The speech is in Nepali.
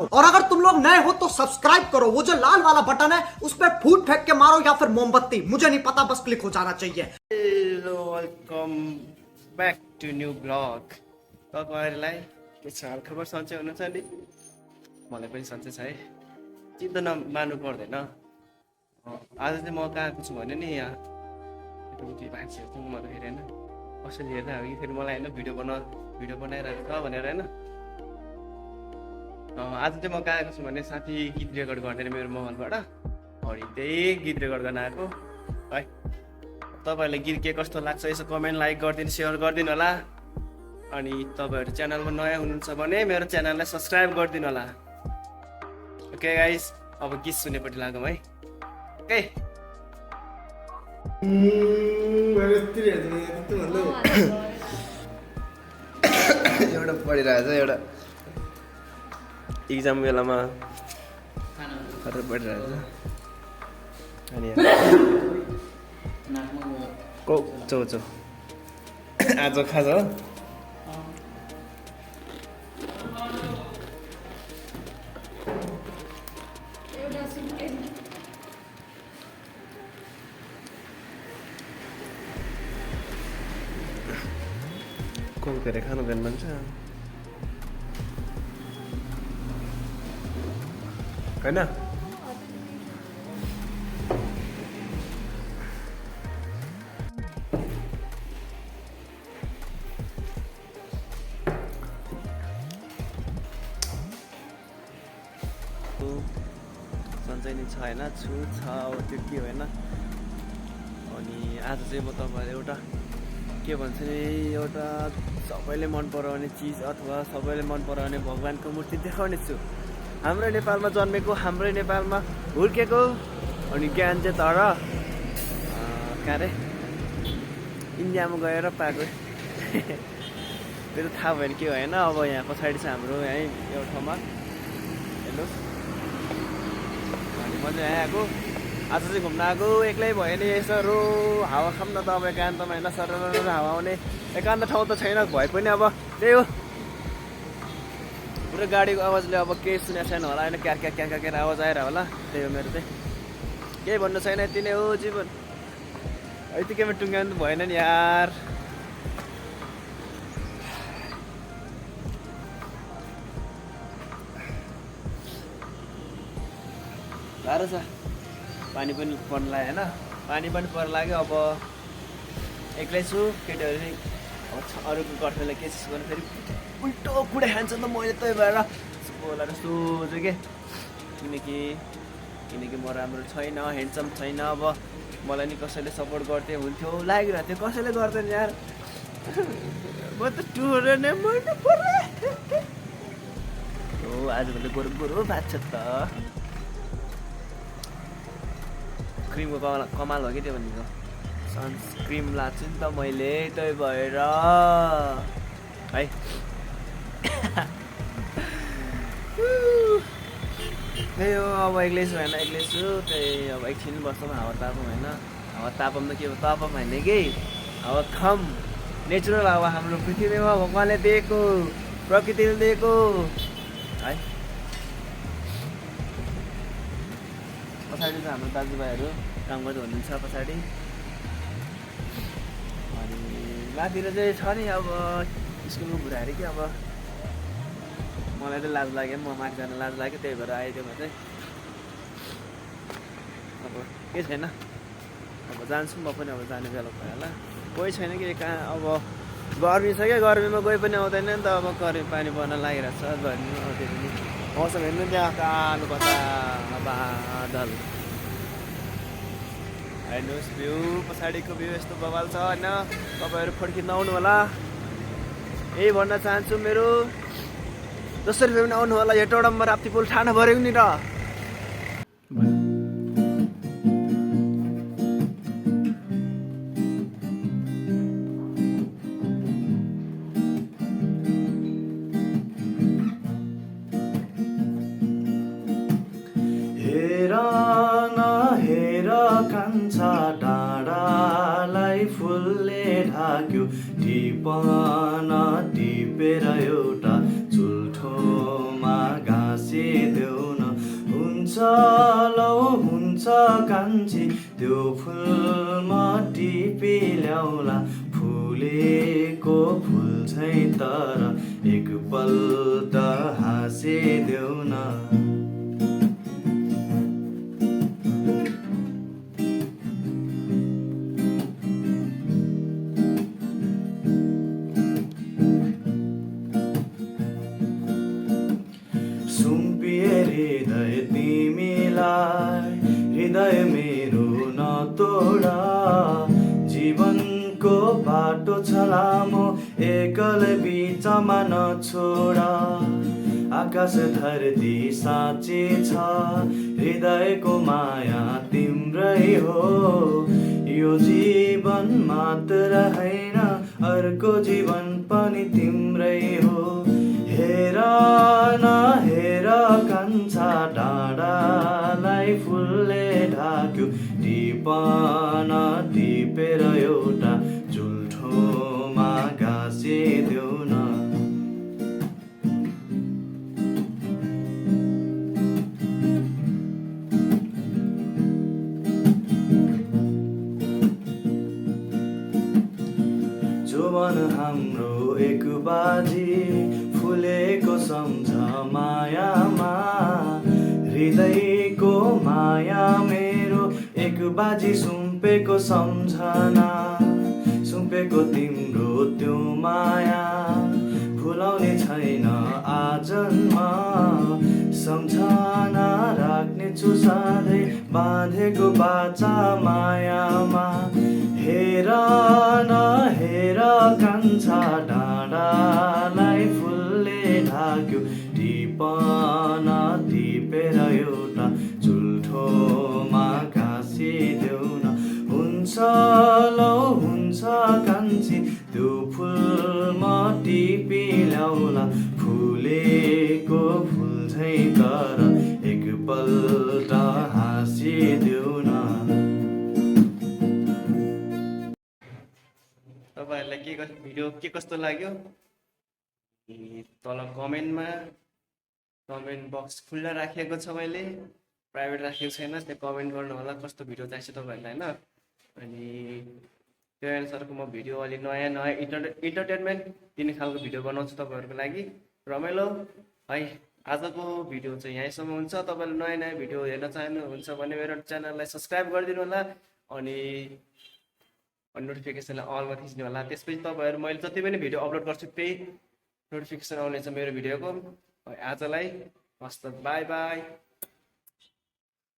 और अगर तुम लोग नए हो तो सब्सक्राइब करो, वो जो लाल वाला बटन है उस पर फूट फेंक के मारो या फिर मोमबत्ती, मुझे नहीं पता, बस क्लिक हो जाना चाहिए। Hello welcome back to new blog. तपाईँहरूलाई के छ हालखबर, सन्चै हुनुहुन्छ नि? मलाई पनि सन्चै छ है, चिन्ता नमान्नु पर्दैन। आज चाहिँ म कहाँ आएको छु भने नि यहाँ यताउति मान्छेहरू चाहिँ मलाई फेरि होइन कसैले हेर्दा हो कि फेरि मलाई होइन भिडियो बनाइरहेको छ भनेर होइन। आज चाहिँ म कहाँ आएको छु भने साथी गीत रेकर्ड गर्दैन मेरो मोबाइलबाट, अनि त्यही गीत रेकर्ड गर्न आएको है। तपाईँहरूलाई गीत के कस्तो लाग्छ यसो कमेन्ट लाइक गरिदिनु, सेयर गरिदिनु होला। अनि तपाईँहरू च्यानलमा नयाँ हुनुहुन्छ भने मेरो च्यानललाई सब्सक्राइब गरिदिनु होला। ओके गाइस, अब गीत सुन्नेपट्टि लागौँ है। ओके एउटा पढिरहेको छ, एउटा इक्जाम बेलामा पढिरहेको छ। अनि को चौ आज खाज हो। को धेरै खानु भएन भन्छ होइन। सन्चै नै छ होइन, छु छ अब त्यो के होइन। अनि आज चाहिँ म तपाईँलाई एउटा के भन्छ नि, एउटा सबैले मन पराउने चिज अथवा सबैले मन पराउने भगवान्को मूर्ति देखाउने छु। हाम्रो नेपालमा जन्मेको, हाम्रै नेपालमा हुर्केको, अनि ज्ञान चाहिँ तर कहाँ रे इन्डियामा गएर पाएको त्यो त थाहा भएन के होइन। अब यहाँ पछाडि छ हाम्रो यहीँ एउटा ठाउँमा, हेर्नुहोस्। अनि म चाहिँ यहाँ आएको, आज चाहिँ घुम्न आएको, एक्लै भयो नि यसो हावा खाऊँ न त। अब एकान्तमा होइन सर हावा आउने एकान्त ठाउँ त छैन, भए पनि अब त्यही हो, पुरै गाडीको आवाजले अब केही सुनेको छैन होला होइन, क्यार क्यार क्यार क्यार आवाज आएर होला। त्यही हो मेरो चाहिँ, केही भन्नु छैन, यति नै हो जीवन। यतिकैमा टुङ्ग्याउनु भएन नि यार। गाह्रो छ, पानी पनि पर्न लाग्यो होइन, पानी पनि पर्न लाग्यो। अब एक्लै छु, केटीहरू नि अब अरूको गर्लफ्रेन्डलाई के चिज गर्नु, फेरि उल्टो कुडा खान्छ त मैले, त्यही भएर बोलाएर सोझो के, किनकि म राम्रो छैन, ह्यान्डसम छैन। अब मलाई नि कसैले सपोर्ट गर्दै हुन्थ्यो, लागिरहेको थियो, कसैले गर्दैन यार। म त टुरो नै मन पर्यो हो। आजभोलि गोरु गोरु भएको छ त, क्रिमको कमाल हो कि त्यो भनेको। सनस्क्रिम लाग्छु नि त मैले, त्यही भएर है। त्यही हो, अब एक्लै छु होइन, एक्लै छु, त्यही अब एकछिन बस्छौँ, हावा तापौँ होइन। हावा तापौँ त के हो, तापौँ होइन कि हावा खाऊँ। नेचुरल हावा हाम्रो पृथ्वीमा भगवान्ले दिएको, प्रकृतिले दिएको है। पछाडि चाहिँ हाम्रो दाजुभाइहरू काम गर्दै हुनुहुन्छ पछाडि। अनि माथितिर चाहिँ छ नि अब स्कुलको बुढाहरू कि, अब मलाई चाहिँ लाज लाग्यो, म माथि जान लाज लाग्यो, त्यही भएर आइदियोमा चाहिँ अब केही छैन। अब जान्छु म पनि, अब जाने बेला भयो होला। कोही छैन कि कहाँ, अब गर्मी छ क्या, गर्मीमा गए पनि आउँदैन नि त। अब पानी पर्न लागिरहेको छ, गर्मीमा आउँदै पनि। मौसम हेर्नु त्यहाँ कालो कता बादल, हेर्नुहोस् भ्यू, पछाडिको भ्यू यस्तो बवाल छ होइन। तपाईँहरू फर्किन आउनु होला, यही भन्न चाहन्छु। मेरो जसरी भए पनि आउनु होला, हेटौडामा राप्ती पुल ठाडो भऱ्यो नि र। हेर न हेर कान्छा डाँडालाई फुलले ढाक्यो, टिपन टिपेर एउटा चुल्ठोमा घाँसे हुन्छ लौ हुन्छ कान्छी त्यो फुलमा टिपी ल्याउला फुलेको फुल छै तर एकपल्ट हाँसिदेऊ न सुम्पिए हृदय तिमीलाई हृदय मेरो नतोडा जीवनको बाटो छ लामो एकल बिचमा नछोडा आकाश धरती साँचे छ हृदयको माया तिम्रै हो यो जीवन मात्र हैन अर्को जीवन पनि तिम्रै हो हेर न हेर कान्छा डाँडालाई फुलले ढाक्यो टिपन टिपेर एउटा चुल्ठोमा गाँसिदेऊ न जोवन हाम्रो एक बाजी फुलेको सम्झ मायामा हृदयको माया मेरो एक बाजी सुम्पेको सम्झना सुम्पेको तिम्रो त्यो माया भुलाउने छैन आजन्म सम्झना राख्नेछु सधैँ बाँधेको बाचा मायामा हेर न हेर कान्छा डाँडालाई फुलले ढाक्यो टिपन टिपेर एउटा चुल्ठोमा गाँसिदेऊ न हुन्छ लौ हुन्छ कान्छी त्यो फुलमा टिपी ल्याउला फुलेको फुल झै तर एकपल्ट हाँसिदेऊ न तपाईँहरूलाई भिडियो के कस्तो लाग्यो तल कमेन्ट बक्स खुल्ला राखेको छ मैले प्राइभेट राखेको छैन त्यो कमेन्ट गर्नु होला कस्तो भिडियो चाहिन्छ तपाईँहरूलाई होइन अनि त्यो अनुसारको म भिडियो अलि नयाँ इन्टरटेनमेन्ट दिने खालको भिडियो बनाउँछु तपाईँहरूको लागि रमाइलो है आजको भिडियो चाहिँ यहीँसम्म हुन्छ तपाईँले नयाँ भिडियो हेर्न चाहनुहुन्छ भने मेरो च्यानललाई सब्सक्राइब गरिदिनु होला अनि नोटिफिकेसनलाई अलमा थिच्नु होला त्यसपछि तपाईँहरू मैले जति पनि भिडियो अपलोड गर्छु त्यही नोटिफिकेसन आउनेछ मेरो भिडियोको आजलाई हस्त बाई बाई